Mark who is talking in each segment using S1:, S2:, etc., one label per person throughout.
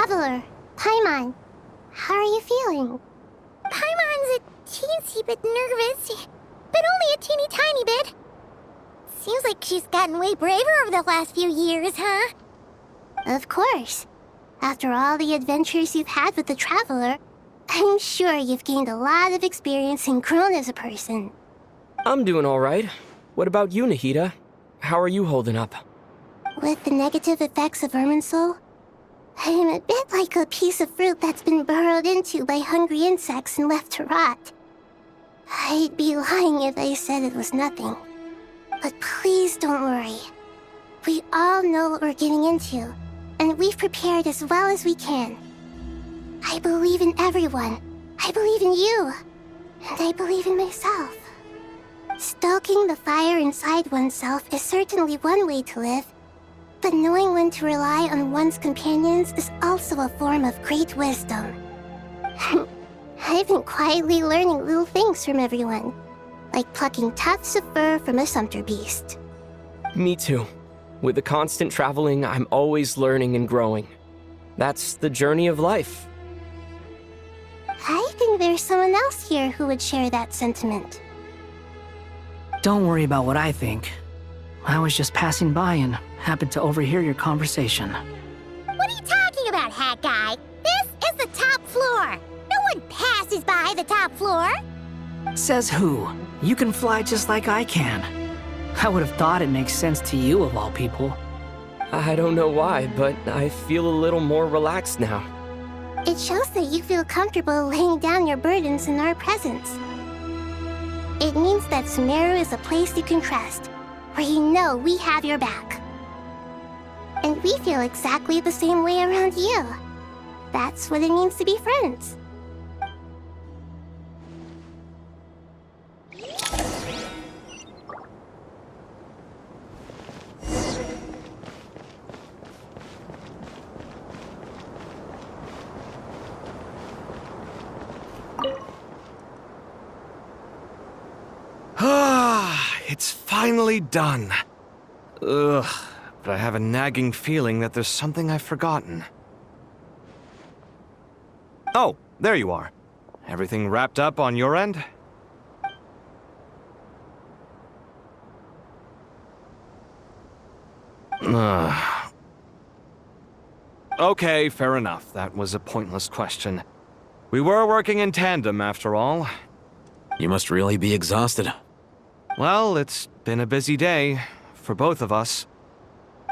S1: Traveler, Paimon, how are you feeling?
S2: Paimon's a teensy bit nervous, but only a teeny tiny bit. Seems like she's gotten way braver over the last few years, huh?
S1: Of course. After all the adventures you've had with the Traveler, I'm sure you've gained a lot of experience and grown as a person.
S3: I'm doing all right. What about you, Nahida? How are you holding up?
S1: With the negative effects of Irminsul, I'm a bit like a piece of fruit that's been burrowed into by hungry insects and left to rot. I'd be lying if I said it was nothing. But please don't worry. We all know what we're getting into, and we've prepared as well as we can. I believe in everyone. I believe in you. And I believe in myself. Stoking the fire inside oneself is certainly one way to live, but knowing when to rely on one's companions is also a form of great wisdom. I've been quietly learning little things from everyone, like plucking tufts of fur from a sumpter beast.
S3: Me too. With the constant traveling, I'm always learning and growing. That's the journey of life.
S1: I think there's someone else here who would share that sentiment.
S4: Don't worry about what I think. I was just passing by and happened to overhear your conversation.
S2: What are you talking about, Hat Guy? This is the top floor. No one passes by the top floor.
S4: Says who? You can fly just like I can. I would have thought it makes sense to you of all people.
S3: I don't know why, but I feel a little more relaxed now.
S1: It shows that you feel comfortable laying down your burdens in our presence. It means that Sumeru is a place you can trust, where you know we have your back. And we feel exactly the same way around you. That's what it means to be friends.
S5: It's finally done. Ugh, but I have a nagging feeling that there's something I've forgotten. Oh, there you are. Everything wrapped up on your end? Okay, fair enough. That was a pointless question. We were working in tandem, after all.
S6: You must really be exhausted.
S5: Well, it's been a busy day, for both of us.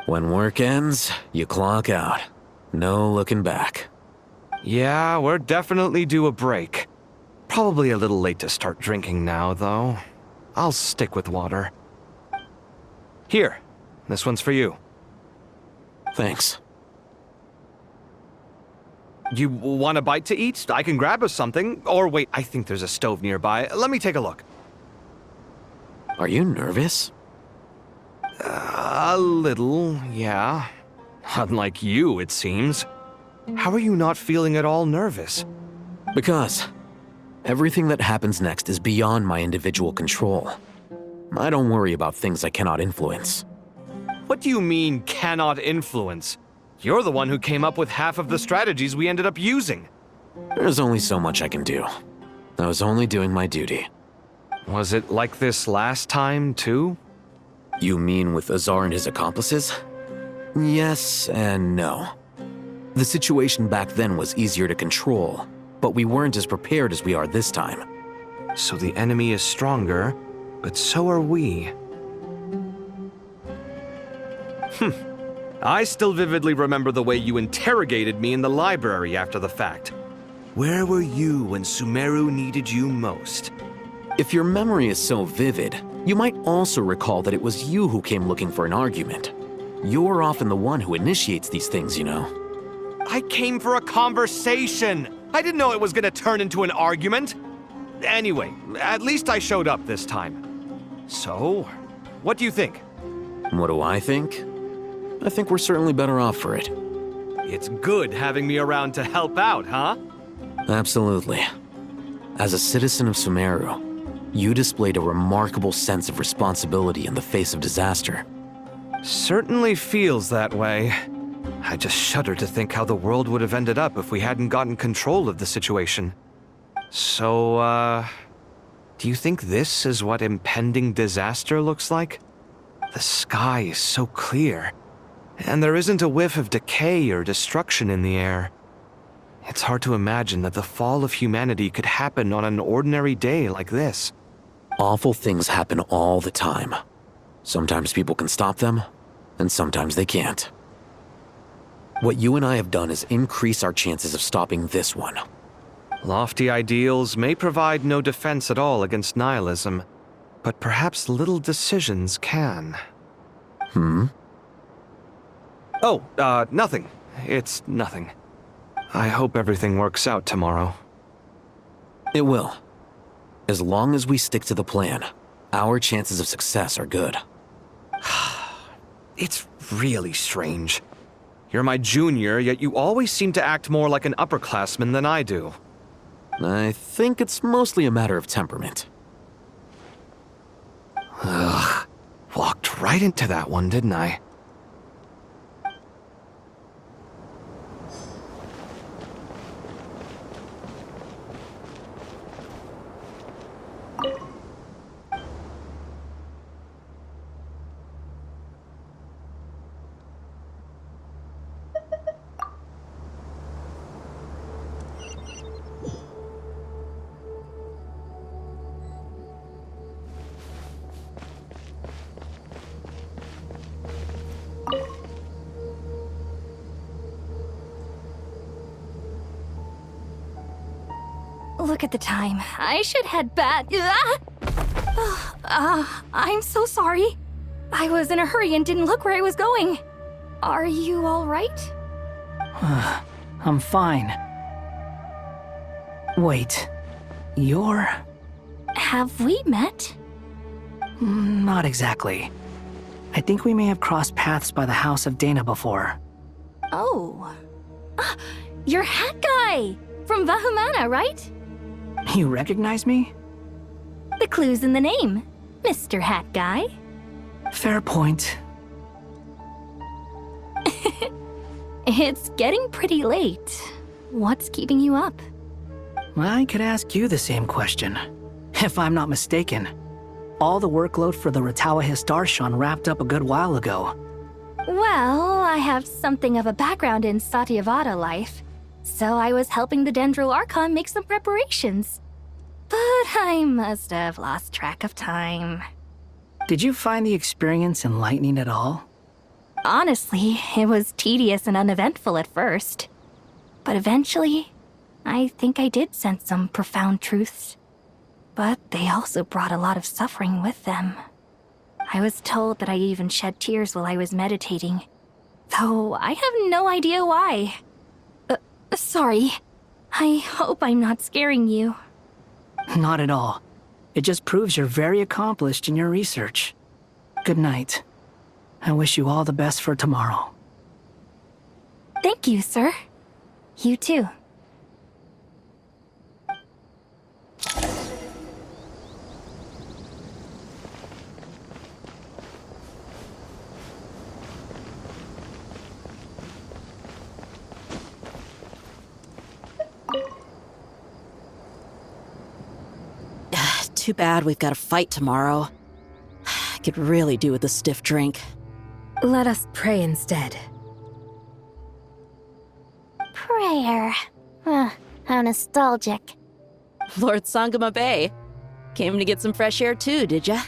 S6: When work ends, you clock out. No looking back.
S5: Yeah, we're definitely due a break. Probably a little late to start drinking now, though. I'll stick with water. Here, this one's for you.
S6: Thanks.
S5: You want a bite to eat? I can grab us something. Or wait, I think there's a stove nearby. Let me take a look.
S6: Are you nervous?
S5: A little, yeah. Unlike you, it seems. How are you not feeling at all nervous?
S6: Because everything that happens next is beyond my individual control. I don't worry about things I cannot influence.
S5: What do you mean, cannot influence? You're the one who came up with half of the strategies we ended up using.
S6: There's only so much I can do. I was only doing my duty.
S5: Was it like this last time, too?
S6: You mean with Azar and his accomplices? Yes and no. The situation back then was easier to control, but we weren't as prepared as we are this time.
S5: So the enemy is stronger, but so are we. I still vividly remember the way you interrogated me in the library after the fact. Where were you when Sumeru needed you most?
S6: If your memory is so vivid, you might also recall that it was you who came looking for an argument. You're often the one who initiates these things, you know.
S5: I came for a conversation! I didn't know it was gonna turn into an argument! Anyway, at least I showed up this time. So, what do you think?
S6: What do I think? I think we're certainly better off for it.
S5: It's good having me around to help out, huh?
S6: Absolutely. As a citizen of Sumeru, you displayed a remarkable sense of responsibility in the face of disaster.
S5: Certainly feels that way. I just shudder to think how the world would have ended up if we hadn't gotten control of the situation. So, do you think this is what impending disaster looks like? The sky is so clear, and there isn't a whiff of decay or destruction in the air. It's hard to imagine that the fall of humanity could happen on an ordinary day like this.
S6: Awful things happen all the time. Sometimes people can stop them, and sometimes they can't. What you and I have done is increase our chances of stopping this one.
S5: Lofty ideals may provide no defense at all against nihilism, but perhaps little decisions can. Oh, nothing. It's nothing. I hope everything works out tomorrow.
S6: It will. As long as we stick to the plan, our chances of success are good.
S5: It's really strange. You're my junior, yet you always seem to act more like an upperclassman than I do.
S6: I think it's mostly a matter of temperament.
S5: Ugh. Walked right into that one, didn't I?
S2: Look at the time. I should head back. I'm so sorry. I was in a hurry and didn't look where I was going. Are you all right?
S4: I'm fine. Wait, you're...
S2: Have we met?
S4: Not exactly. I think we may have crossed paths by the house of Dana before.
S2: Oh. You're Hat Guy! From Vahumana, right?
S4: You recognize me?
S2: The clue's in the name. Mr. Hat Guy.
S4: Fair point.
S2: It's getting pretty late. What's keeping you up?
S4: I could ask you the same question. If I'm not mistaken, all the workload for the Ratawa Histarshan wrapped up a good while ago.
S2: Well, I have something of a background in Satyavada life, so I was helping the Dendro Archon make some preparations. But I must have lost track of time.
S4: Did you find the experience enlightening at all?
S2: Honestly, it was tedious and uneventful at first. But eventually, I think I did sense some profound truths. But they also brought a lot of suffering with them. I was told that I even shed tears while I was meditating, though I have no idea why. Sorry. I hope I'm not scaring you.
S4: Not at all. It just proves you're very accomplished in your research. Good night. I wish you all the best for tomorrow.
S2: Thank you, sir. You too.
S7: Too bad we've got a fight tomorrow. I could really do with a stiff drink.
S8: Let us pray instead.
S2: Prayer. How nostalgic.
S7: Lord Sangama Bay. Came to get some fresh air too, did ya?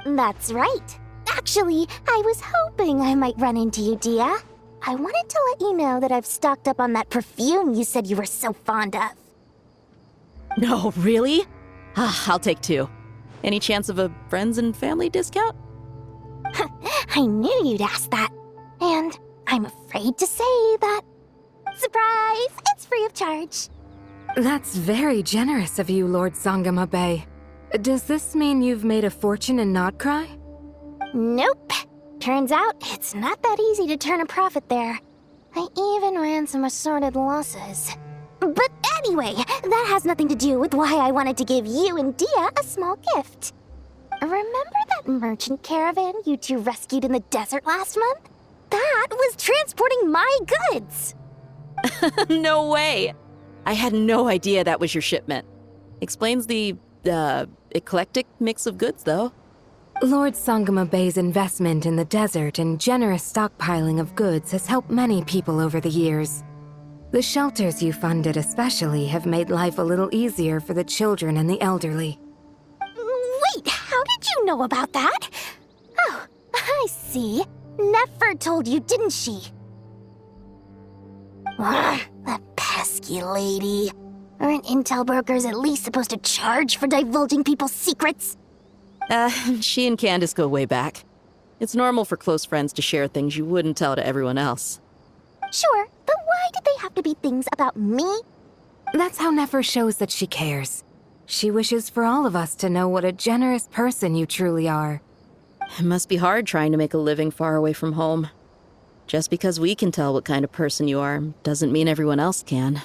S2: That's right. Actually, I was hoping I might run into you, Dia. I wanted to let you know that I've stocked up on that perfume you said you were so fond of.
S7: No, really? I'll take 2. Any chance of a friends and family discount?
S2: I knew you'd ask that. And I'm afraid to say that. Surprise! It's free of charge.
S8: That's very generous of you, Lord Sangama Bay. Does this mean you've made a fortune in Not Cry?
S2: Nope. Turns out it's not that easy to turn a profit there. I even ran some assorted losses. But anyway, that has nothing to do with why I wanted to give you and Dia a small gift. Remember that merchant caravan you two rescued in the desert last month? That was transporting my goods.
S7: No way! I had no idea that was your shipment. Explains the, eclectic mix of goods, though.
S8: Lord Sangama Bay's investment in the desert and generous stockpiling of goods has helped many people over the years. The shelters you funded especially have made life a little easier for the children and the elderly.
S2: Wait, how did you know about that? Oh, I see. Nefer told you, didn't she? That pesky lady. Aren't intel brokers at least supposed to charge for divulging people's secrets?
S7: She and Candace go way back. It's normal for close friends to share things you wouldn't tell to everyone else.
S2: Sure, but why did they have to be things about me?
S8: That's how Nefer shows that she cares. She wishes for all of us to know what a generous person you truly are.
S7: It must be hard trying to make a living far away from home. Just because we can tell what kind of person you are doesn't mean everyone else can.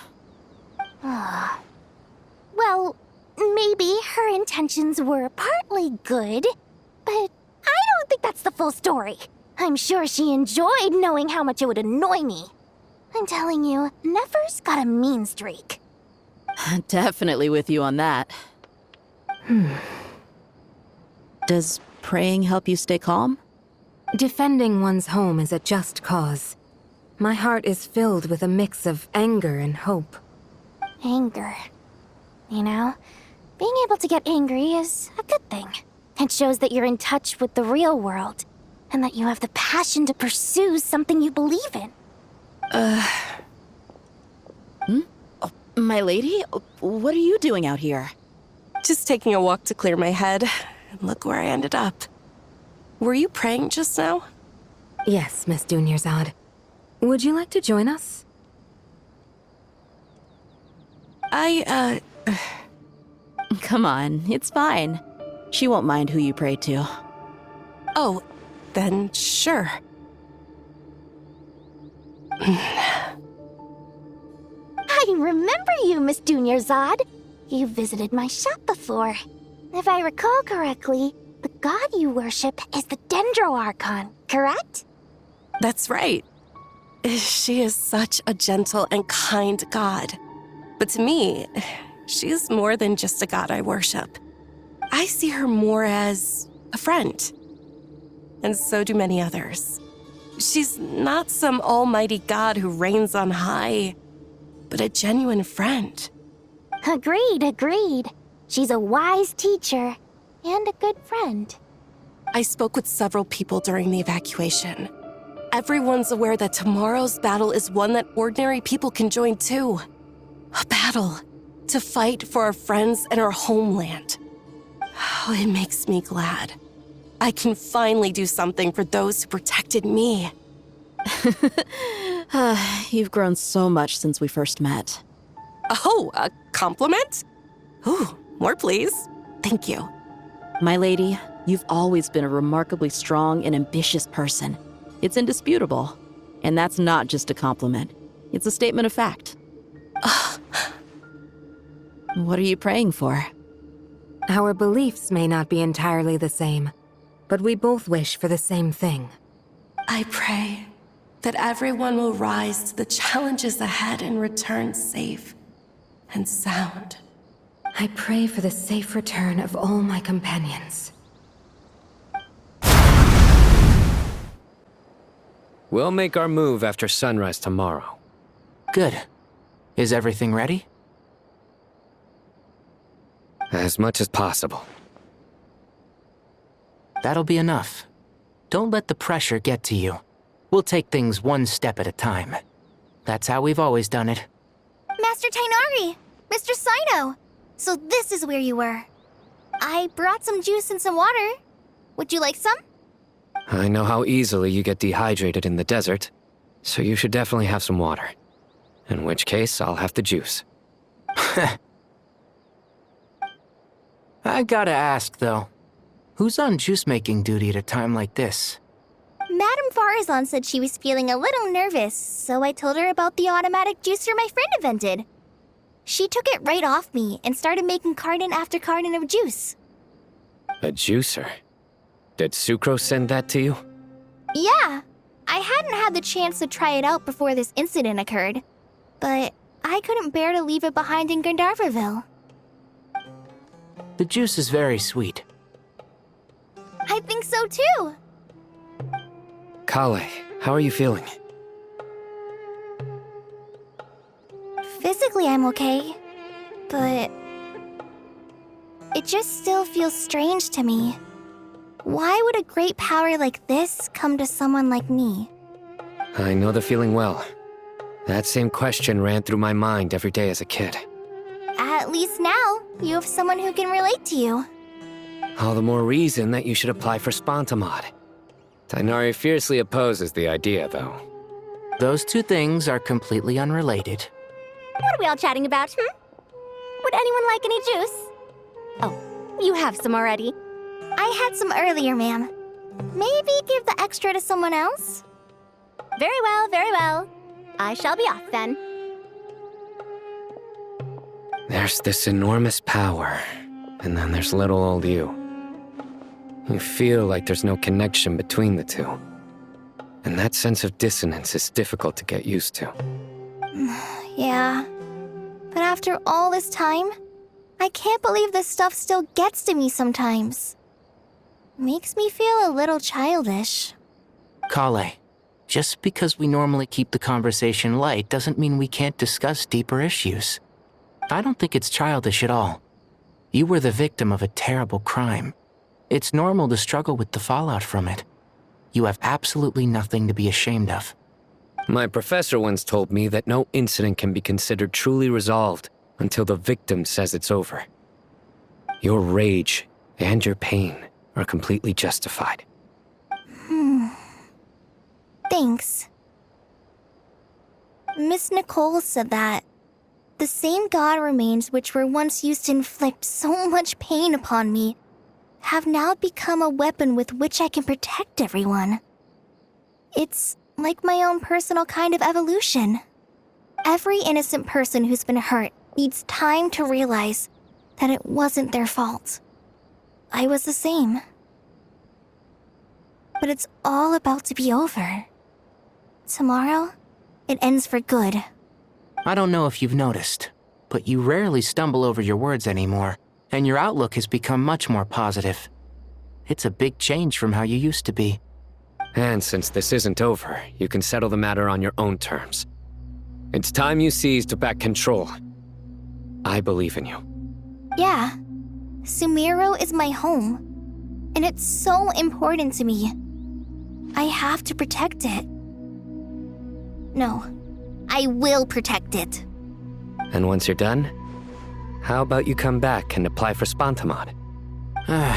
S2: Well, maybe her intentions were partly good, but I don't think that's the full story. I'm sure she enjoyed knowing how much it would annoy me. I'm telling you, Nefer's got a mean streak.
S7: Definitely with you on that. Does praying help you stay calm?
S8: Defending one's home is a just cause. My heart is filled with a mix of anger and hope.
S2: Anger. You know, being able to get angry is a good thing. It shows that you're in touch with the real world, and that you have the passion to pursue something you believe in.
S7: My lady? What are you doing out here?
S9: Just taking a walk to clear my head. And look where I ended up. Were you praying just now?
S8: Yes, Miss Dunyarzad. Would you like to join us?
S7: Come on, it's fine. She won't mind who you pray to.
S9: Oh, then sure.
S2: I remember you, Miss Dunyarzad. You visited my shop before. If I recall correctly, the god you worship is the Dendroarchon, correct?
S9: That's right. She is such a gentle and kind god. But to me, she is more than just a god I worship. I see her more as a friend. And so do many others. She's not some almighty god who reigns on high, but a genuine friend.
S2: Agreed. She's a wise teacher and a good friend.
S9: I spoke with several people during the evacuation. Everyone's aware that tomorrow's battle is one that ordinary people can join too. A battle to fight for our friends and our homeland. Oh, it makes me glad. I can finally do something for those who protected me.
S7: You've grown so much since we first met.
S9: Oh, a compliment? Ooh, more please. Thank you.
S7: My lady, you've always been a remarkably strong and ambitious person. It's indisputable. And that's not just a compliment. It's a statement of fact. What are you praying for?
S8: Our beliefs may not be entirely the same, but we both wish for the same thing.
S9: I pray that everyone will rise to the challenges ahead and return safe and sound.
S8: I pray for the safe return of all my companions.
S10: We'll make our move after sunrise tomorrow.
S11: Good. Is everything ready?
S10: As much as possible.
S11: That'll be enough. Don't let the pressure get to you. We'll take things one step at a time. That's how we've always done it.
S2: Master Tainari! Mr. Sino! So this is where you were. I brought some juice and some water. Would you like some?
S10: I know how easily you get dehydrated in the desert, so you should definitely have some water. In which case, I'll have the juice.
S11: I gotta ask, though. Who's on juice-making duty at a time like this?
S2: Madame Farazan said she was feeling a little nervous, so I told her about the automatic juicer my friend invented. She took it right off me and started making carton after carton of juice.
S10: A juicer? Did Sucrose send that to you?
S2: Yeah.
S12: I hadn't had the chance to try it out before this incident occurred, but I couldn't bear to leave it behind in Gandharvaville.
S11: The juice is very sweet.
S12: I think so too.
S10: Kale, how are you feeling?
S12: Physically, I'm okay, but it just still feels strange to me. Why would a great power like this come to someone like me?
S10: I know the feeling well. That same question ran through my mind every day as a kid.
S12: At least now, you have someone who can relate to you.
S10: All the more reason that you should apply for Spantamod. Tainari fiercely opposes the idea, though.
S11: Those two things are completely unrelated.
S13: What are we all chatting about, Would anyone like any juice? Oh, you have some already.
S12: I had some earlier, ma'am. Maybe give the extra to someone else?
S13: Very well, very well. I shall be off then.
S10: There's this enormous power, and then there's little old you. You feel like there's no connection between the two. And that sense of dissonance is difficult to get used to.
S12: Yeah. But after all this time, I can't believe this stuff still gets to me sometimes. Makes me feel a little childish.
S11: Kale, just because we normally keep the conversation light doesn't mean we can't discuss deeper issues. I don't think it's childish at all. You were the victim of a terrible crime. It's normal to struggle with the fallout from it. You have absolutely nothing to be ashamed of.
S10: My professor once told me that no incident can be considered truly resolved until the victim says it's over. Your rage and your pain are completely justified.
S12: Thanks. Miss Nicole said that the same god remains which were once used to inflict so much pain upon me have now become a weapon with which I can protect everyone. It's like my own personal kind of evolution. Every innocent person who's been hurt needs time to realize that it wasn't their fault. I was the same. But it's all about to be over. Tomorrow, it ends for good.
S11: I don't know if you've noticed, but you rarely stumble over your words anymore, and your outlook has become much more positive. It's a big change from how you used to be.
S10: And since this isn't over, you can settle the matter on your own terms. It's time you seized back control. I believe in you.
S12: Yeah, Sumiro is my home, and it's so important to me. I have to protect it. No, I will protect it.
S10: And once you're done, how about you come back and apply for Spantamod?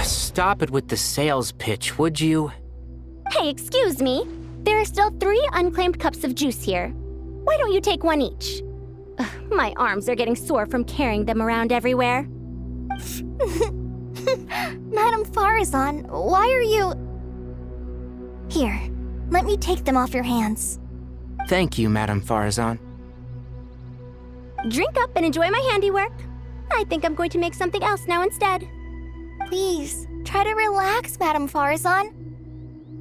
S11: Stop it with the sales pitch, would you?
S13: Hey, excuse me. There are still 3 unclaimed cups of juice here. Why don't you take one each? Ugh, my arms are getting sore from carrying them around everywhere.
S12: Madame Farazan, why are you... Here, let me take them off your hands.
S11: Thank you, Madame Farazan.
S13: Drink up and enjoy my handiwork. I think I'm going to make something else now instead.
S12: Please, try to relax, Madame Farazan.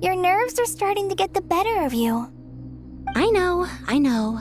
S12: Your nerves are starting to get the better of you.
S13: I know, I know.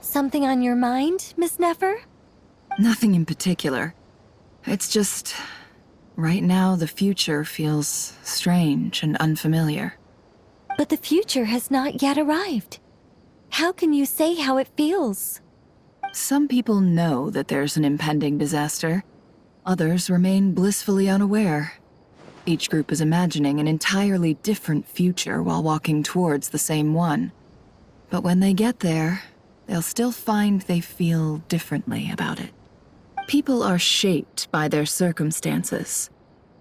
S2: Something on your mind, Miss Nefer?
S14: Nothing in particular. It's just... right now, the future feels strange and unfamiliar.
S2: But the future has not yet arrived. How can you say how it feels?
S14: Some people know that there's an impending disaster. Others remain blissfully unaware. Each group is imagining an entirely different future while walking towards the same one. But when they get there, they'll still find they feel differently about it. People are shaped by their circumstances.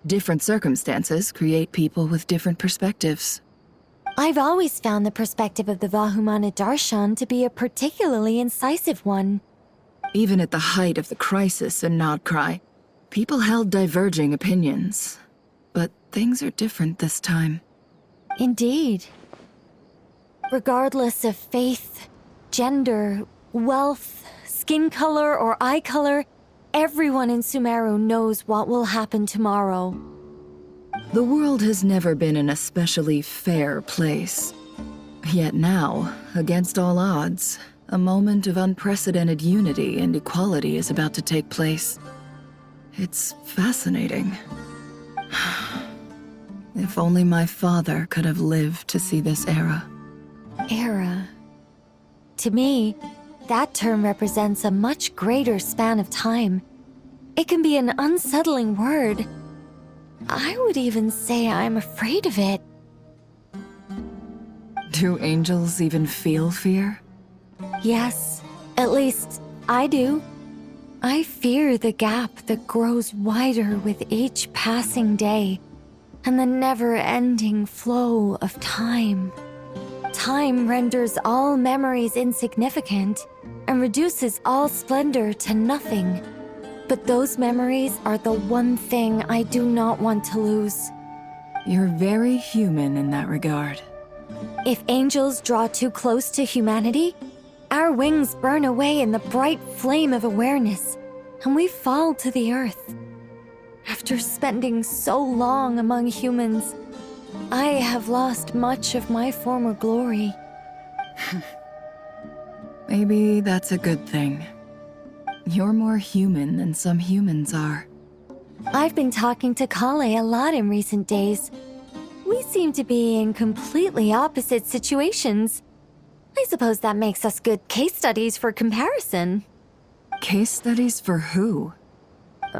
S14: Different circumstances create people with different perspectives.
S15: I've always found the perspective of the Vahumana Darshan to be a particularly incisive one.
S14: Even at the height of the crisis in Nodcry, people held diverging opinions. But things are different this time.
S15: Indeed. Regardless of faith, gender, wealth, skin color, or eye color, everyone in Sumeru knows what will happen tomorrow.
S14: The world has never been an especially fair place. Yet now, against all odds, a moment of unprecedented unity and equality is about to take place. It's fascinating. If only my father could have lived to see this era.
S15: Era. To me, that term represents a much greater span of time. It can be an unsettling word. I would even say I'm afraid of it.
S14: Do angels even feel fear?
S15: Yes, at least I do. I fear the gap that grows wider with each passing day, and the never-ending flow of time. Time renders all memories insignificant and reduces all splendor to nothing. But those memories are the one thing I do not want to lose.
S14: You're very human in that regard.
S15: If angels draw too close to humanity, our wings burn away in the bright flame of awareness, and we fall to the earth. After spending so long among humans, I have lost much of my former glory.
S14: Maybe that's a good thing. You're more human than some humans are.
S15: I've been talking to Kale a lot in recent days. We seem to be in completely opposite situations. I suppose that makes us good case studies for comparison.
S14: Case studies for who?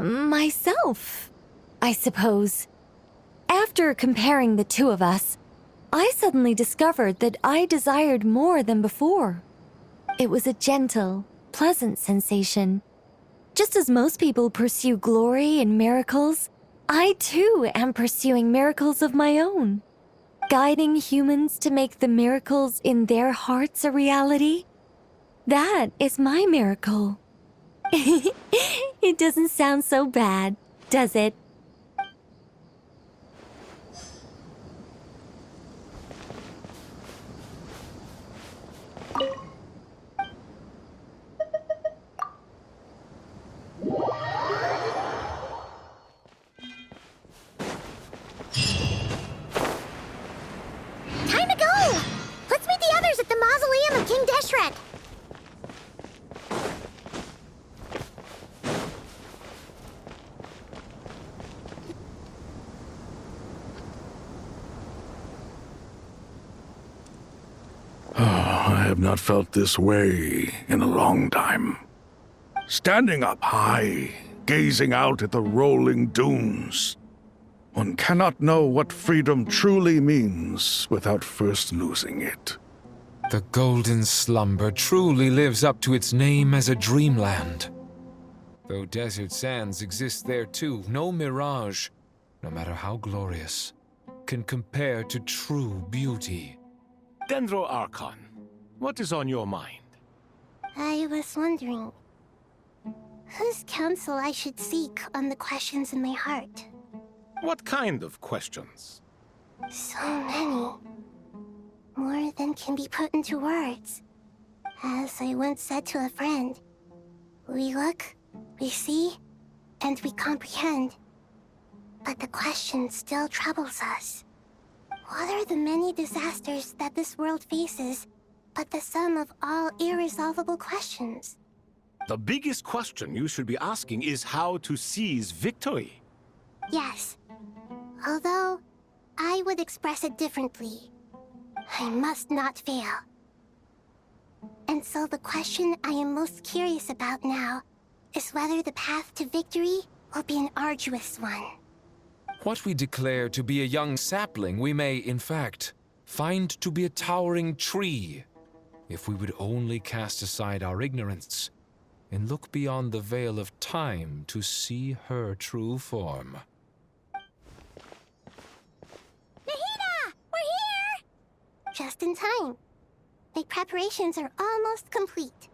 S15: Myself, I suppose. After comparing the two of us, I suddenly discovered that I desired more than before. It was a gentle, pleasant sensation. Just as most people pursue glory and miracles, I too am pursuing miracles of my own. Guiding humans to make the miracles in their hearts a reality. That is my miracle. It doesn't sound so bad, does it?
S1: Time to go! Let's meet the others at the mausoleum of King Deshret.
S16: I have not felt this way in a long time. Standing up high, gazing out at the rolling dunes. One cannot know what freedom truly means without first losing it.
S17: The golden slumber truly lives up to its name as a dreamland. Though desert sands exist there too, no mirage, no matter how glorious, can compare to true beauty.
S18: Dendro Archon, what is on your mind?
S1: I was wondering whose counsel I should seek on the questions in my heart.
S18: What kind of questions?
S1: So many. More than can be put into words. As I once said to a friend, we look, we see, and we comprehend. But the question still troubles us. What are the many disasters that this world faces, but the sum of all irresolvable questions?
S18: The biggest question you should be asking is how to seize victory.
S1: Yes. Although, I would express it differently. I must not fail. And so the question I am most curious about now is whether the path to victory will be an arduous one.
S17: What we declare to be a young sapling, we may, in fact, find to be a towering tree, if we would only cast aside our ignorance and look beyond the veil of time to see her true form.
S1: in time. The preparations are almost complete.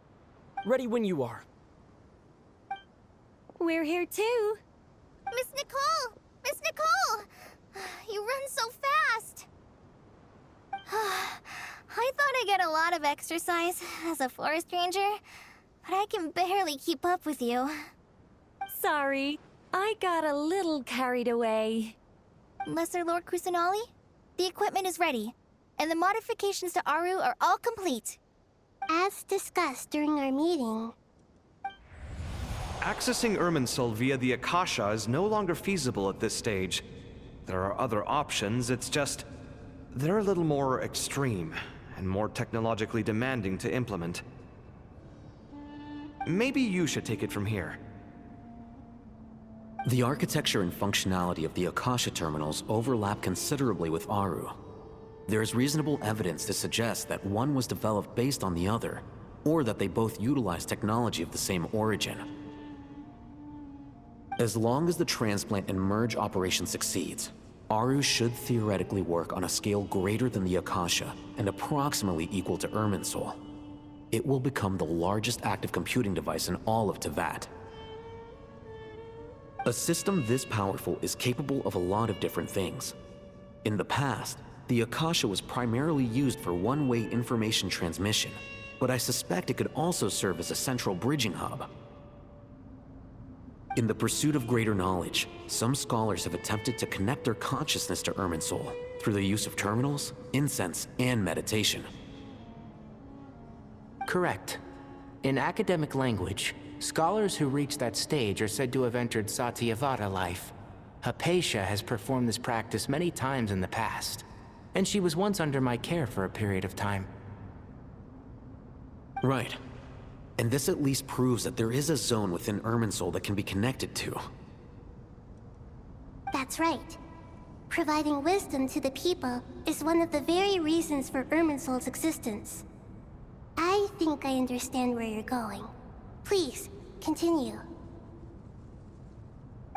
S3: Ready when you are.
S15: We're here too.
S12: Miss Nicole! Miss Nicole! You run so fast! I thought I'd get a lot of exercise as a forest ranger, but I can barely keep up with you.
S15: Sorry, I got a little carried away.
S12: Lesser Lord Kusanali, the equipment is ready, and the modifications to Aru are all complete.
S1: As discussed during our meeting,
S5: Accessing Irminsul via the Akasha is no longer feasible at this stage. There are other options, it's just... they're a little more extreme, and more technologically demanding to implement. Maybe you should take it from here.
S6: The architecture and functionality of the Akasha terminals overlap considerably with Aru. There is reasonable evidence to suggest that one was developed based on the other, or that they both utilize technology of the same origin. As long as the transplant and merge operation succeeds, Aru should theoretically work on a scale greater than the Akasha and approximately equal to Irminsul. It will become the largest active computing device in all of Teyvat. A system this powerful is capable of a lot of different things. In the past, the Akasha was primarily used for one-way information transmission, but I suspect it could also serve as a central bridging hub. In the pursuit of greater knowledge, some scholars have attempted to connect their consciousness to Irminsul through the use of terminals, incense, and meditation.
S11: Correct. In academic language, scholars who reach that stage are said to have entered Satyavada life. Hypatia has performed this practice many times in the past, and she was once under my care for a period of time.
S6: Right. And this at least proves that there is a zone within Irminsul that can be connected to.
S1: that's right. Providing wisdom to the people is one of the very reasons for Irminsul's existence. I think I understand where you're going. Please, continue.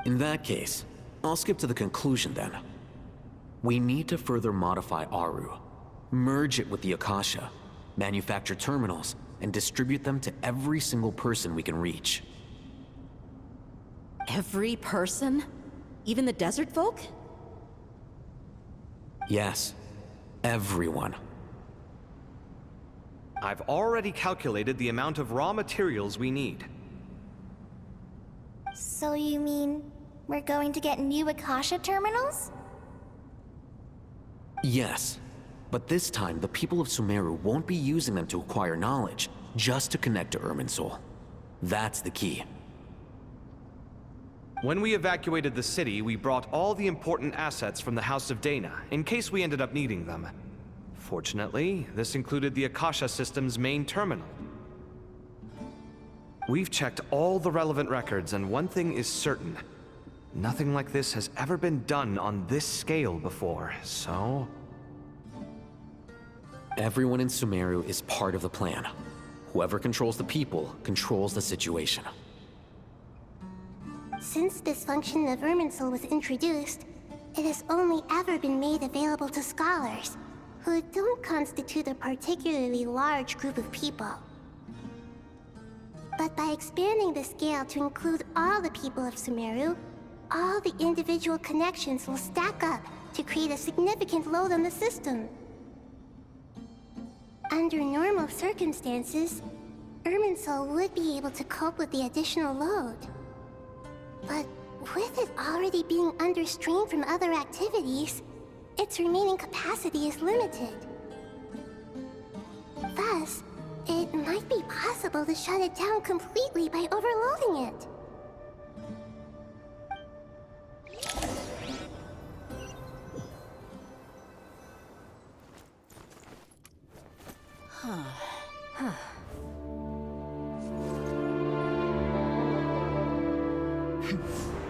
S6: In that case, I'll skip to the conclusion then. We need to further modify Aru, merge it with the Akasha, manufacture terminals, and distribute them to every single person we can reach.
S7: Every person? Even the desert folk?
S6: Yes, everyone.
S5: I've already calculated the amount of raw materials we need.
S12: So you mean we're going to get new Akasha terminals?
S6: Yes, but this time the people of Sumeru won't be using them to acquire knowledge, just to connect to Irminsul. That's the key.
S5: When we evacuated the city, we brought all the important assets from the House of Dana, in case we ended up needing them. Fortunately, this included the Akasha system's main terminal. We've checked all the relevant records, and one thing is certain. Nothing like this has ever been done on this scale before, so...
S6: Everyone in Sumeru is part of the plan. Whoever controls the people controls the situation.
S1: Since this function of Irminsul was introduced, it has only ever been made available to scholars, who don't constitute a particularly large group of people. But by expanding the scale to include all the people of Sumeru, all the individual connections will stack up to create a significant load on the system. Under normal circumstances, Irminsul would be able to cope with the additional load. But with it already being under strain from other activities, its remaining capacity is limited. Thus, it might be possible to shut it down completely by overloading it.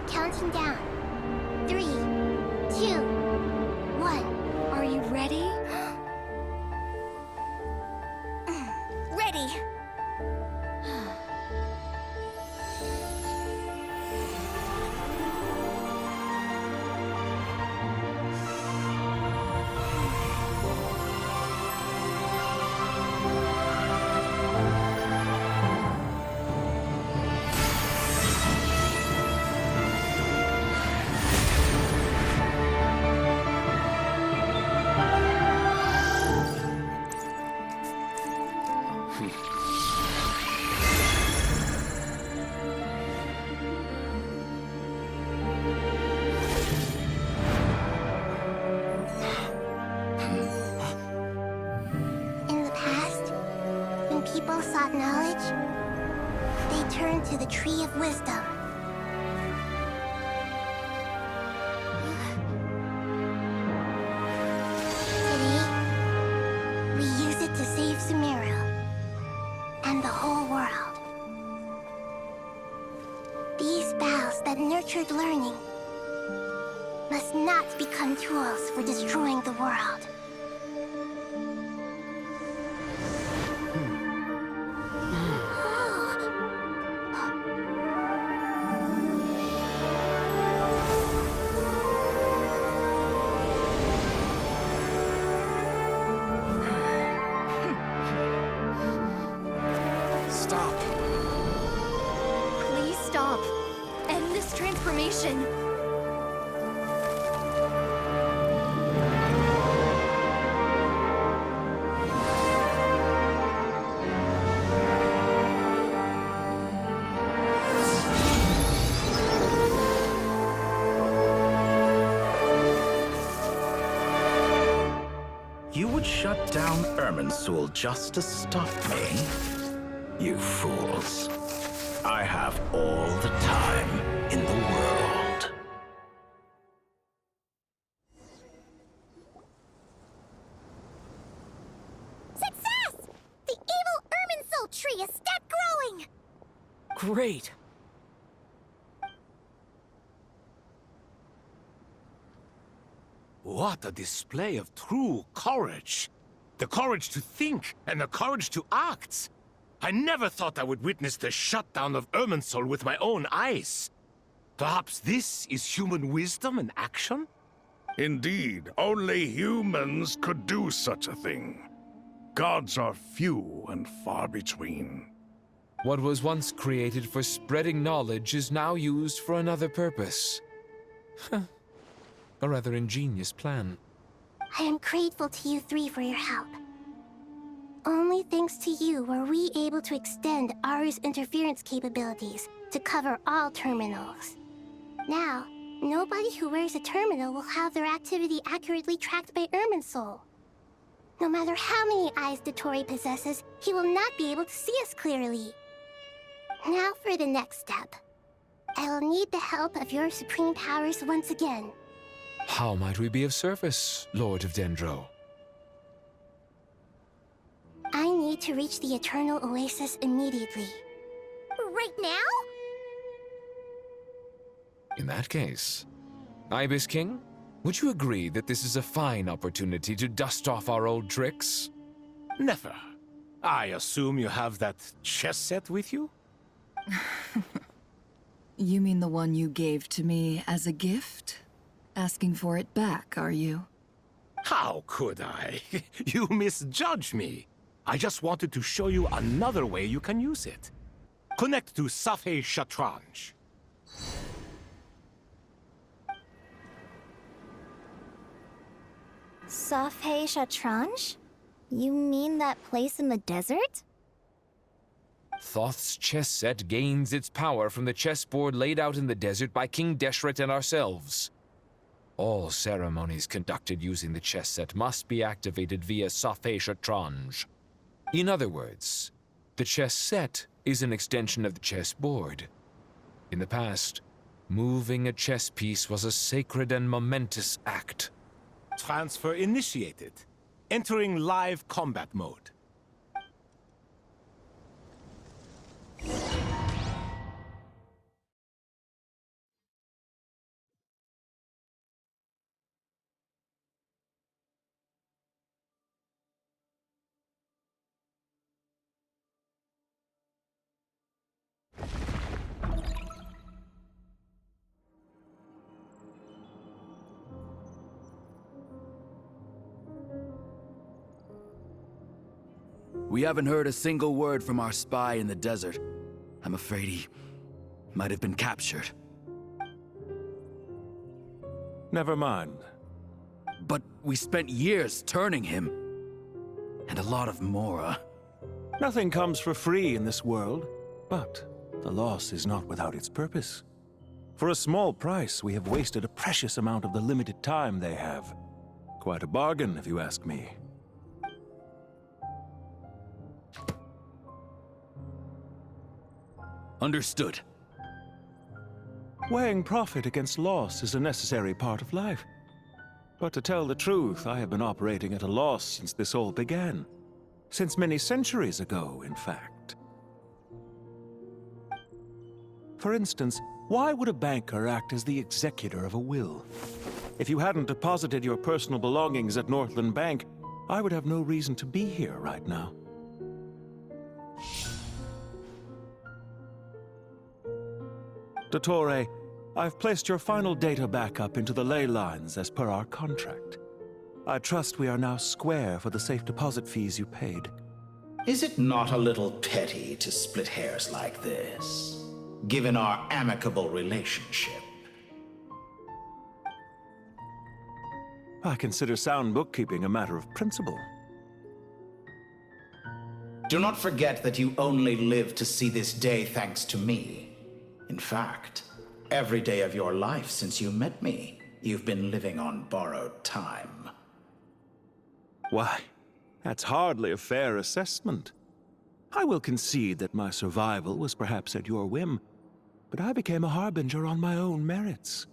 S1: Counting down. 3, 2, 1.
S15: Are you ready?
S12: Ready.
S1: to the Tree of Wisdom. Today, we use it to save Sumeru and the whole world. These boughs that nurtured learning must not become tools for destroying the world.
S2: Stop. Please stop. End this transformation.
S19: You would shut down Irminsul just to stop me? You fools. I have all the time in the world.
S1: Success! The evil Irminsul tree is step growing!
S3: Great!
S18: What a display of true courage! The courage to think and the courage to act! I never thought I would witness the shutdown of Irminsul with my own eyes. Perhaps this is human wisdom in action?
S16: Indeed, only humans could do such a thing. Gods are few and far between.
S17: What was once created for spreading knowledge is now used for another purpose. A rather ingenious plan.
S1: I am grateful to you three for your help. Only thanks to you were we able to extend Aru's interference capabilities to cover all terminals. Now, nobody who wears a terminal will have their activity accurately tracked by Irminsul. No matter how many eyes Dotori possesses, he will not be able to see us clearly. Now for the next step. I will need the help of your supreme powers once again.
S17: How might we be of service, Lord of Dendro?
S1: I need to reach the Eternal Oasis immediately. Right now?
S17: In that case, Ibis King, would you agree that this is a fine opportunity to dust off our old tricks?
S18: Never. I assume you have that chess set with you?
S14: You mean the one you gave to me as a gift? Asking for it back, are you?
S18: How could I? You misjudge me. I just wanted to show you another way you can use it. Connect to Safei Shatranj.
S12: Safei Shatranj? You mean that place in the desert?
S17: Thoth's chess set gains its power from the chessboard laid out in the desert by King Deshret and ourselves. All ceremonies conducted using the chess set must be activated via Safei Shatranj. In other words, the chess set is an extension of the chessboard. In the past, moving a chess piece was a sacred and momentous act.
S18: Transfer initiated. Entering live combat mode.
S20: We haven't heard a single word from our spy in the desert. I'm afraid he might have been captured.
S18: Never mind.
S20: But we spent years turning him. And a lot of Mora.
S18: Nothing comes for free in this world, but the loss is not without its purpose. For a small price, we have wasted a precious amount of the limited time they have. Quite a bargain, if you ask me.
S20: Understood.
S21: Weighing profit against loss is a necessary part of life. But to tell the truth, I have been operating at a loss since this all began. Since many centuries ago, in fact. For instance, why would a banker act as the executor of a will? If you hadn't deposited your personal belongings at Northland Bank, I would have no reason to be here right now. Dottore, I've placed your final data backup into the ley lines as per our contract. I trust we are now square for the safe deposit fees you paid.
S19: Is it not a little petty to split hairs like this, given our amicable relationship?
S21: I consider sound bookkeeping a matter of principle.
S19: Do not forget that you only live to see this day thanks to me. In fact, every day of your life since you met me, you've been living on borrowed time.
S21: Why, that's hardly a fair assessment. I will concede that my survival was perhaps at your whim, but I became a harbinger on my own merits.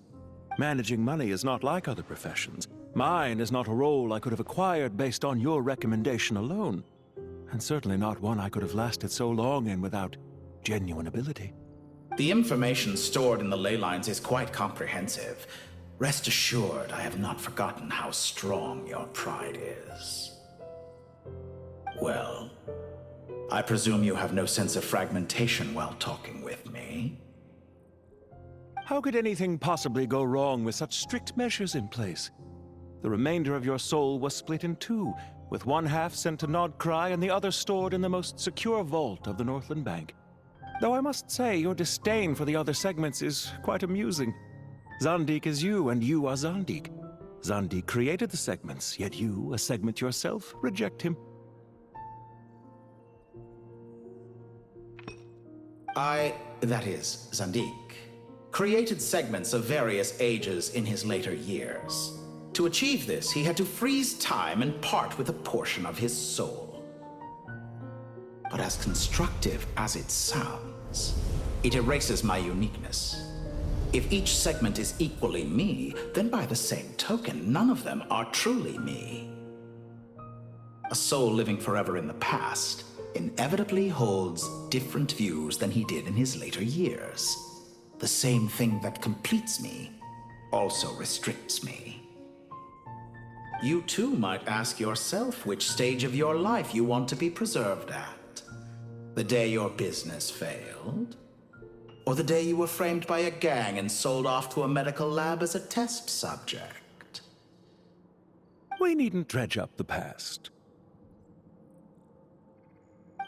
S21: Managing money is not like other professions. Mine is not a role I could have acquired based on your recommendation alone, and certainly not one I could have lasted so long in without genuine ability.
S19: The information stored in the ley lines is quite comprehensive. Rest assured, I have not forgotten how strong your pride is. Well, I presume you have no sense of fragmentation while talking with me.
S21: How could anything possibly go wrong with such strict measures in place? The remainder of your soul was split in two, with one half sent to Nodcry and the other stored in the most secure vault of the Northland Bank. Though I must say, your disdain for the other segments is quite amusing. Zandik is you, and you are Zandik. Zandik created the segments, yet you, a segment yourself, reject him.
S19: That is, Zandik, created segments of various ages in his later years. To achieve this, he had to freeze time and part with a portion of his soul. But as constructive as it sounds, it erases my uniqueness. If each segment is equally me, then by the same token, none of them are truly me. A soul living forever in the past inevitably holds different views than he did in his later years. The same thing that completes me also restricts me. You too might ask yourself which stage of your life you want to be preserved at. The day your business failed? Or the day you were framed by a gang and sold off to a medical lab as a test subject?
S21: We needn't dredge up the past.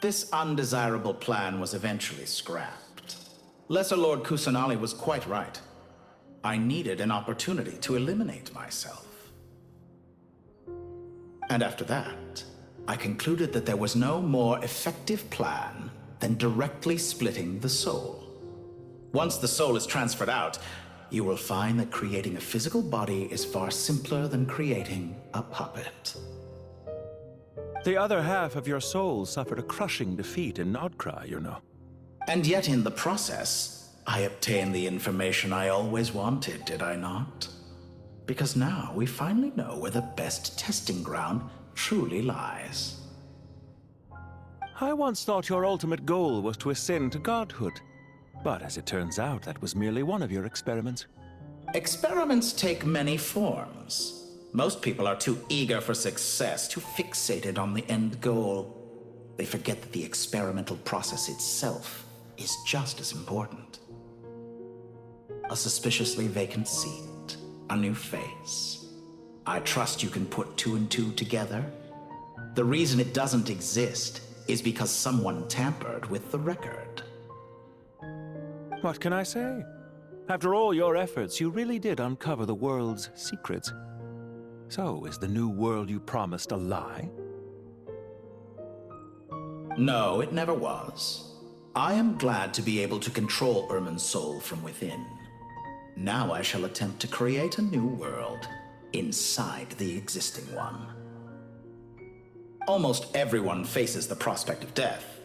S19: This undesirable plan was eventually scrapped. Lesser Lord Kusanali was quite right. I needed an opportunity to eliminate myself. And after that, I concluded that there was no more effective plan than directly splitting the soul. Once the soul is transferred out, you will find that creating a physical body is far simpler than creating a puppet.
S21: The other half of your soul suffered a crushing defeat in Nodcry, you know.
S19: And yet in the process, I obtained the information I always wanted, did I not? Because now we finally know where the best testing ground truly lies.
S21: I once thought your ultimate goal was to ascend to godhood. But as it turns out, that was merely one of your experiments.
S19: Experiments take many forms. Most people are too eager for success, too fixated on the end goal. They forget that the experimental process itself is just as important. A suspiciously vacant seat, a new face. I trust you can put two and two together. The reason it doesn't exist is because someone tampered with the record.
S21: What can I say? After all your efforts, you really did uncover the world's secrets. So, is the new world you promised a lie?
S19: No, it never was. I am glad to be able to control Irmin's soul from within. Now I shall attempt to create a new world inside the existing one. Almost everyone faces the prospect of death.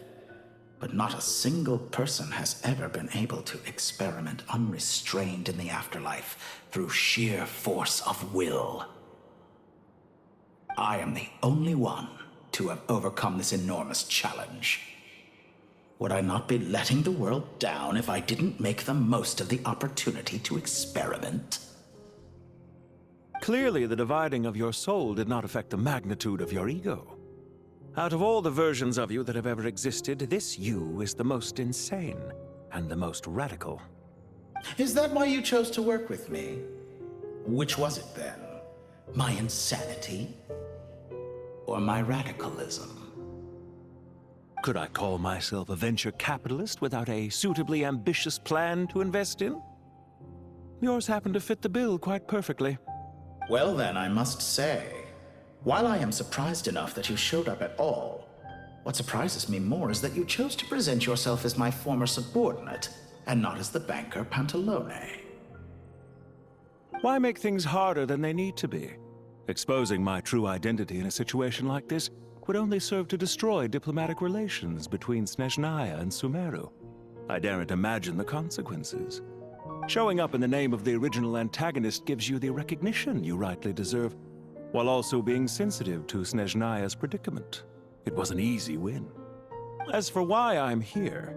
S19: But not a single person has ever been able to experiment unrestrained in the afterlife through sheer force of will. I am the only one to have overcome this enormous challenge. Would I not be letting the world down if I didn't make the most of the opportunity to experiment?
S21: Clearly, the dividing of your soul did not affect the magnitude of your ego. Out of all the versions of you that have ever existed, this you is the most insane and the most radical.
S19: Is that why you chose to work with me? Which was it then? My insanity? Or my radicalism?
S21: Could I call myself a venture capitalist without a suitably ambitious plan to invest in? Yours happened to fit the bill quite perfectly.
S19: Well then, I must say, while I am surprised enough that you showed up at all, what surprises me more is that you chose to present yourself as my former subordinate, and not as the banker Pantalone.
S21: Why make things harder than they need to be? Exposing my true identity in a situation like this would only serve to destroy diplomatic relations between Snezhnaya and Sumeru. I daren't imagine the consequences. Showing up in the name of the original antagonist gives you the recognition you rightly deserve, while also being sensitive to Snezhnaya's predicament. It was an easy win. As for why I'm here,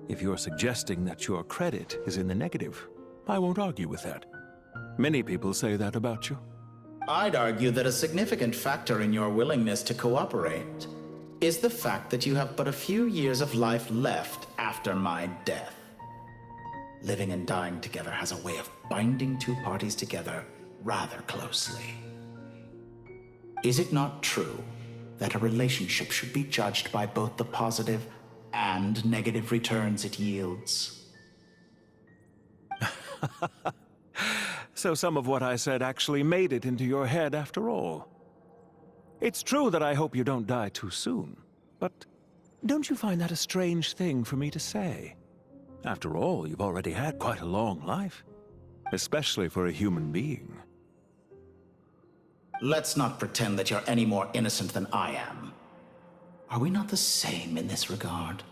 S21: if you're suggesting that your credit is in the negative, I won't argue with that. Many people say that about you.
S19: I'd argue that a significant factor in your willingness to cooperate is the fact that you have but a few years of life left after my death. Living and dying together has a way of binding two parties together rather closely. Is it not true that a relationship should be judged by both the positive and negative returns it yields?
S21: So some of what I said actually made it into your head after all. It's true that I hope you don't die too soon, but don't you find that a strange thing for me to say? After all, you've already had quite a long life, especially for a human being.
S19: Let's not pretend that you're any more innocent than I am. Are we not the same in this regard?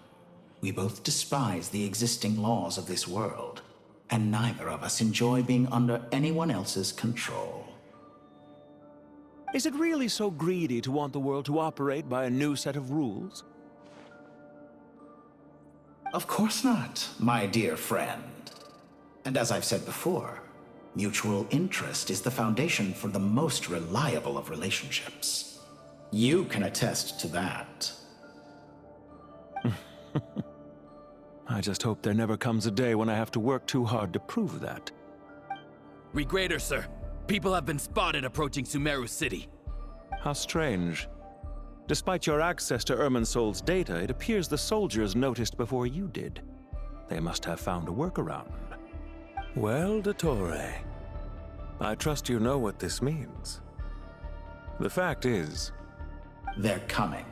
S19: We both despise the existing laws of this world, and neither of us enjoy being under anyone else's control.
S21: Is it really so greedy to want the world to operate by a new set of rules?
S19: Of course not, my dear friend. And as I've said before, mutual interest is the foundation for the most reliable of relationships. You can attest to that.
S21: I just hope there never comes a day when I have to work too hard to prove that.
S20: Regrader, sir. People have been spotted approaching Sumeru City.
S21: How strange. Despite your access to Irminsol's data, it appears the soldiers noticed before you did. They must have found a workaround. Well, Dottore, I trust you know what this means. The fact is...
S19: They're coming.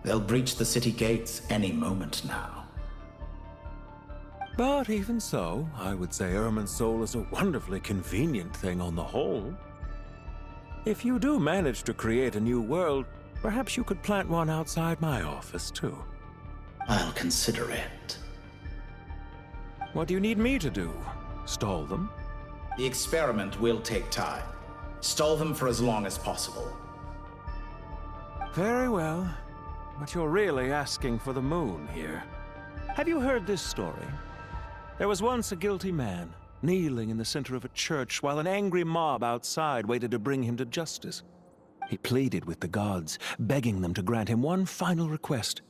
S19: They'll breach the city gates any moment now.
S21: But even so, I would say Irminsol is a wonderfully convenient thing on the whole. If you do manage to create a new world, perhaps you could plant one outside my office, too.
S19: I'll consider it.
S21: What do you need me to do? Stall them?
S19: The experiment will take time. Stall them for as long as possible.
S21: Very well. But you're really asking for the moon here. Have you heard this story? There was once a guilty man, kneeling in the center of a church while an angry mob outside waited to bring him to justice. He pleaded with the gods, begging them to grant him one final request,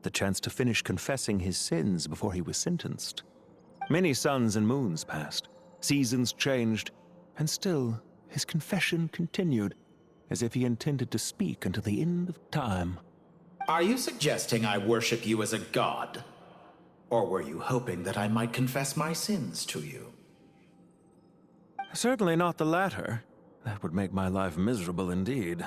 S21: the chance to finish confessing his sins before he was sentenced. Many suns and moons passed, seasons changed, and still his confession continued, as if he intended to speak until the end of time.
S19: Are you suggesting I worship you as a god? Or were you hoping that I might confess my sins to you?
S21: Certainly not the latter. That would make my life miserable indeed.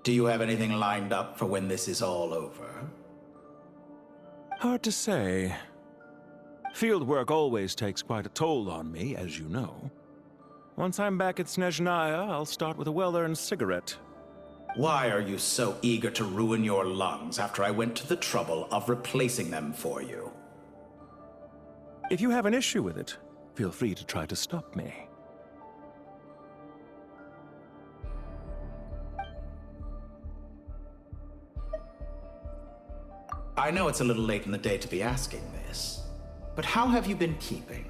S19: Do you have anything lined up for when this is all over?
S21: Hard to say. Field work always takes quite a toll on me, as you know. Once I'm back at Snezhnaya, I'll start with a well-earned cigarette.
S19: Why are you so eager to ruin your lungs after I went to the trouble of replacing them for you?
S21: If you have an issue with it, feel free to try to stop me.
S19: I know it's a little late in the day to be asking this, but how have you been keeping?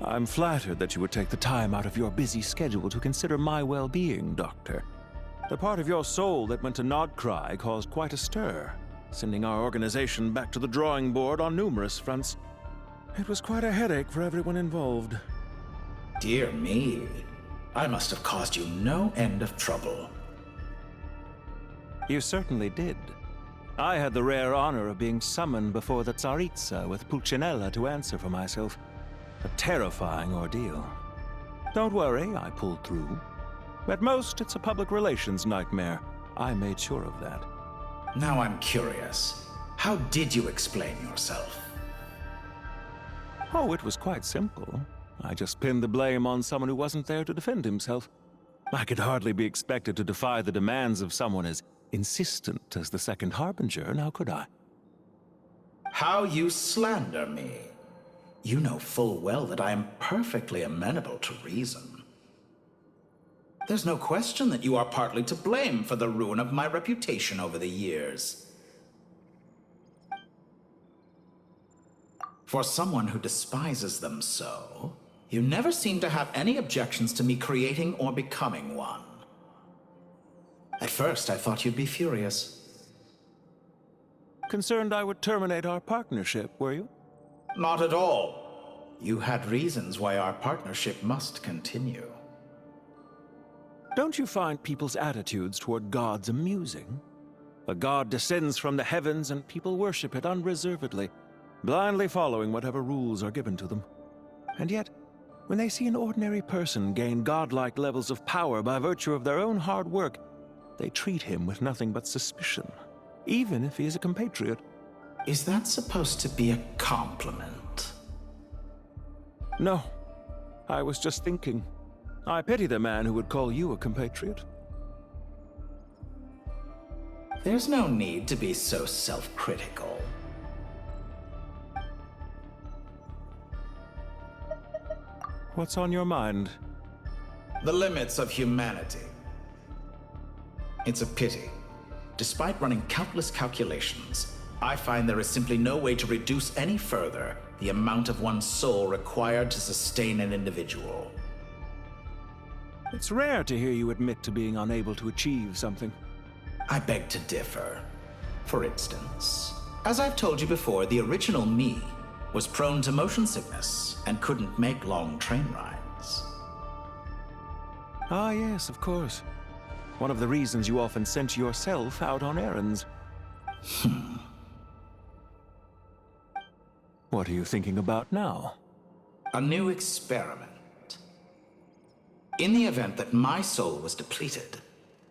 S21: I'm flattered that you would take the time out of your busy schedule to consider my well-being, Doctor. The part of your soul that went to Nodcry caused quite a stir, sending our organization back to the drawing board on numerous fronts. It was quite a headache for everyone involved.
S19: Dear me, I must have caused you no end of trouble.
S21: You certainly did. I had the rare honor of being summoned before the Tsaritsa with Pulcinella to answer for myself. A terrifying ordeal. Don't worry, I pulled through. At most, it's a public relations nightmare. I made sure of that.
S19: Now I'm curious. How did you explain yourself?
S21: Oh, it was quite simple. I just pinned the blame on someone who wasn't there to defend himself. I could hardly be expected to defy the demands of someone as insistent as the Second Harbinger, now could I?
S19: How you slander me. You know full well that I am perfectly amenable to reason. There's no question that you are partly to blame for the ruin of my reputation over the years. For someone who despises them so, you never seem to have any objections to me creating or becoming one. At first, I thought you'd be furious.
S21: Concerned I would terminate our partnership, were you?
S19: Not at all. You had reasons why our partnership must continue.
S21: Don't you find people's attitudes toward gods amusing? A god descends from the heavens and people worship it unreservedly, blindly following whatever rules are given to them. And yet, when they see an ordinary person gain godlike levels of power by virtue of their own hard work, they treat him with nothing but suspicion, even if he is a compatriot.
S19: Is that supposed to be a compliment?
S21: No. I was just thinking. I pity the man who would call you a compatriot.
S19: There's no need to be so self-critical.
S21: What's on your mind?
S19: The limits of humanity. It's a pity. Despite running countless calculations, I find there is simply no way to reduce any further the amount of one's soul required to sustain an individual.
S21: It's rare to hear you admit to being unable to achieve something.
S19: I beg to differ. For instance, as I've told you before, the original me was prone to motion sickness and couldn't make long train rides.
S21: Ah, yes, of course. One of the reasons you often sent yourself out on errands. What are you thinking about now?
S19: A new experiment. In the event that my soul was depleted,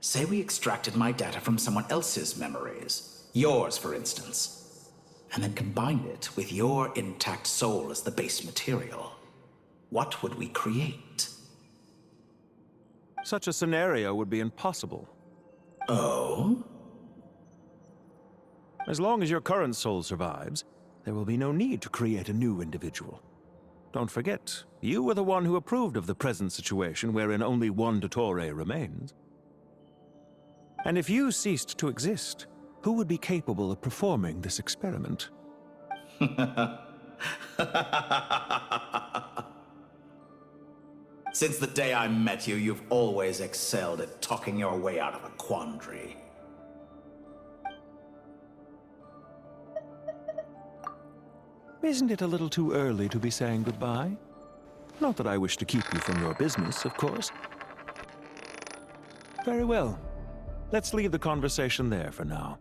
S19: say we extracted my data from someone else's memories, yours for instance, and then combined it with your intact soul as the base material, what would we create?
S21: Such a scenario would be impossible.
S19: Oh?
S21: As long as your current soul survives, there will be no need to create a new individual. Don't forget, you were the one who approved of the present situation wherein only one Dottore remains. And if you ceased to exist, who would be capable of performing this experiment?
S19: Since the day I met you, you've always excelled at talking your way out of a quandary.
S21: Isn't it a little too early to be saying goodbye? Not that I wish to keep you from your business, of course. Very well. Let's leave the conversation there for now.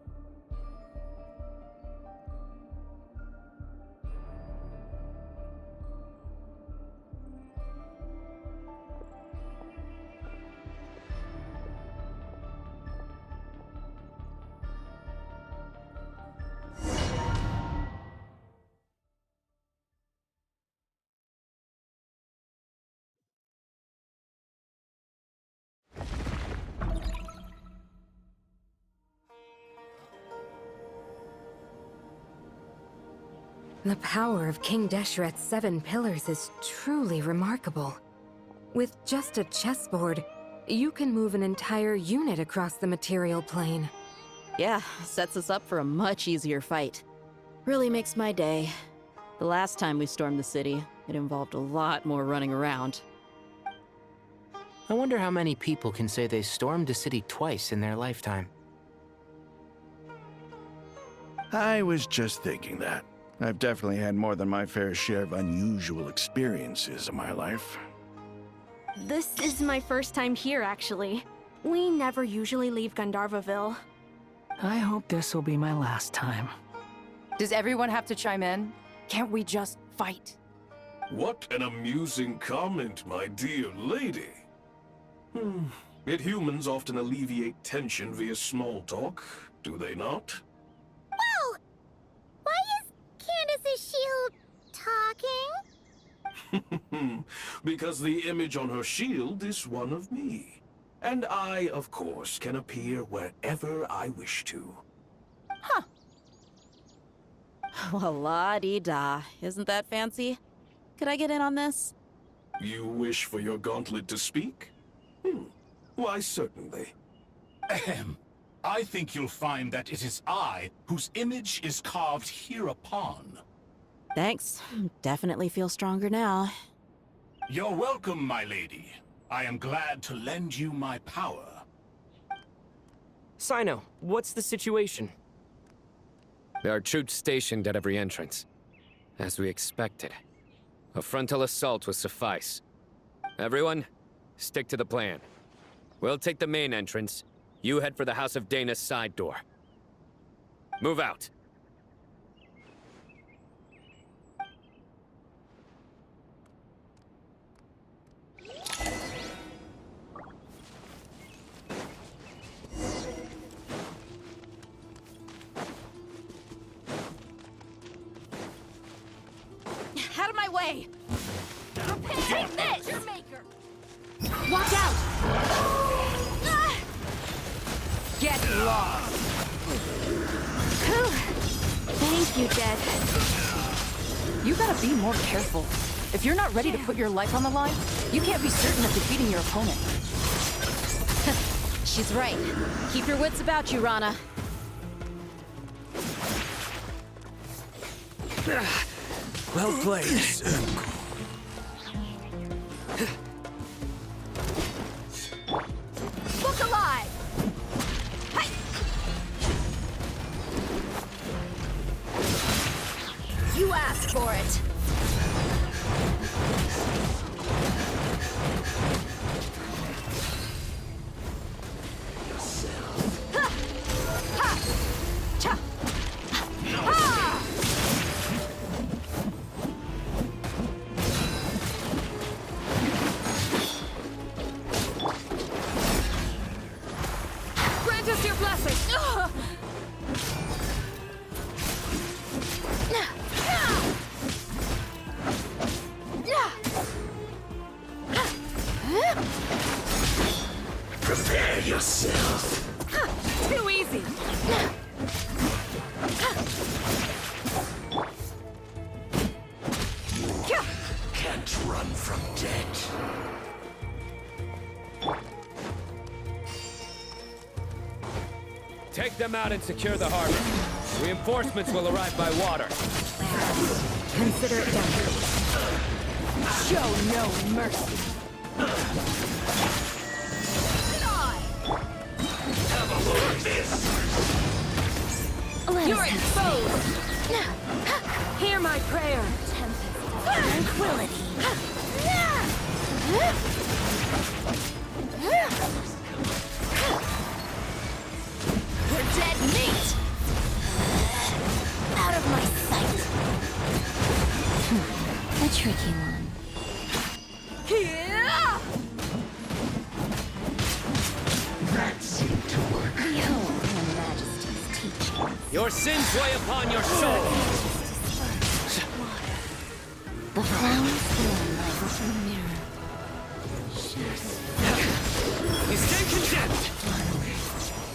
S8: The power of King Deshret's 7 pillars is truly remarkable. With just a chessboard, you can move an entire unit across the material plane.
S7: Yeah, sets us up for a much easier fight. Really makes my day. The last time we stormed the city, it involved a lot more running around.
S11: I wonder how many people can say they stormed a city twice in their lifetime.
S16: I was just thinking that. I've definitely had more than my fair share of unusual experiences in my life.
S4: This is my first time here, actually. We never usually leave Gandharvaville.
S22: I hope this will be my last time.
S23: Does everyone have to chime in? Can't we just fight?
S24: What an amusing comment, my dear lady. Yet humans often alleviate tension via small talk, do they not?
S1: Whoa! Why is Candace's shield talking?
S24: Because the image on her shield is one of me. And I, of course, can appear wherever I wish to.
S7: Huh. Well, la-dee-da. Isn't that fancy? Could I get in on this?
S24: You wish for your gauntlet to speak? Why, certainly.
S18: Ahem. I think you'll find that it is I whose image is carved hereupon.
S7: Thanks. Definitely feel stronger now.
S18: You're welcome, my lady. I am glad to lend you my power.
S3: Sino, what's the situation?
S10: There are troops stationed at every entrance. As we expected. A frontal assault will suffice. Everyone, stick to the plan. We'll take the main entrance. You head for the House of Dana's side door. Move out.
S15: Out of my way!
S4: Take this! Your maker!
S15: Watch out! Get lost!
S4: Thank you, Jed.
S23: You gotta be more careful. If you're not ready to put your life on the line, you can't be certain of defeating your opponent.
S7: She's right. Keep your wits about you, Rana.
S20: Well played.
S15: Look alive! You asked for it.
S4: Grant us your blessing!
S18: Prepare yourself.
S4: Too easy!
S18: Can't run from death.
S10: Take them out and secure the harbor. Reinforcements will arrive by water.
S8: Consider it done.
S15: Show no mercy.
S18: Have a look at this.
S15: You're exposed.
S4: Hear my prayer.
S15: Tranquility. We're dead meat. Out of my sight.
S13: A tricky one.
S18: That seemed to work.
S13: Behold your majesty's teaching.
S10: Your sins weigh upon your soul!
S13: The flowers bloom like open mirror.
S10: You stand condemned!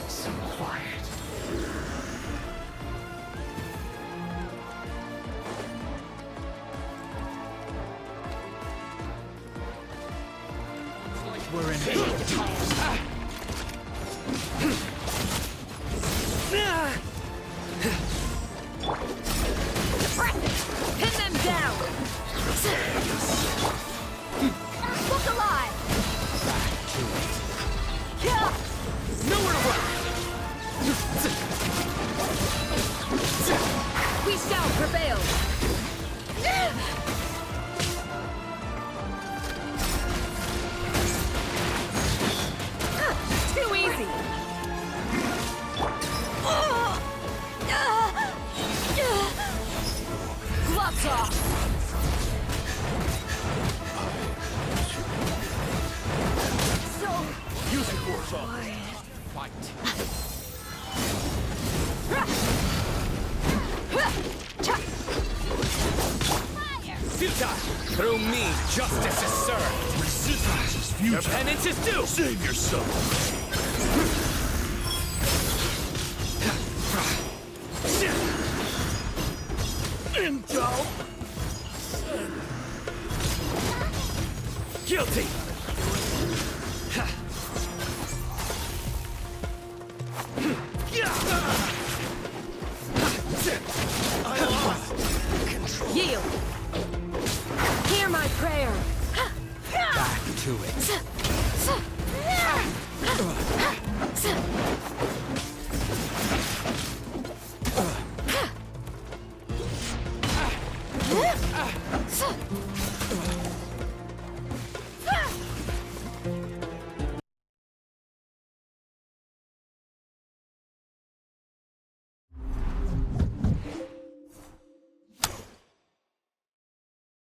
S18: So quiet.
S20: we're in it.
S15: Pin them down! Look alive!
S20: Nowhere to run!
S15: We shall prevail! Too easy! Gloves off! So
S20: Music force off. Fight.
S10: Futile! Through me, justice is served!
S16: Resistance is futile.
S10: Your penance is due!
S16: Save yourself.
S10: Into! Guilty!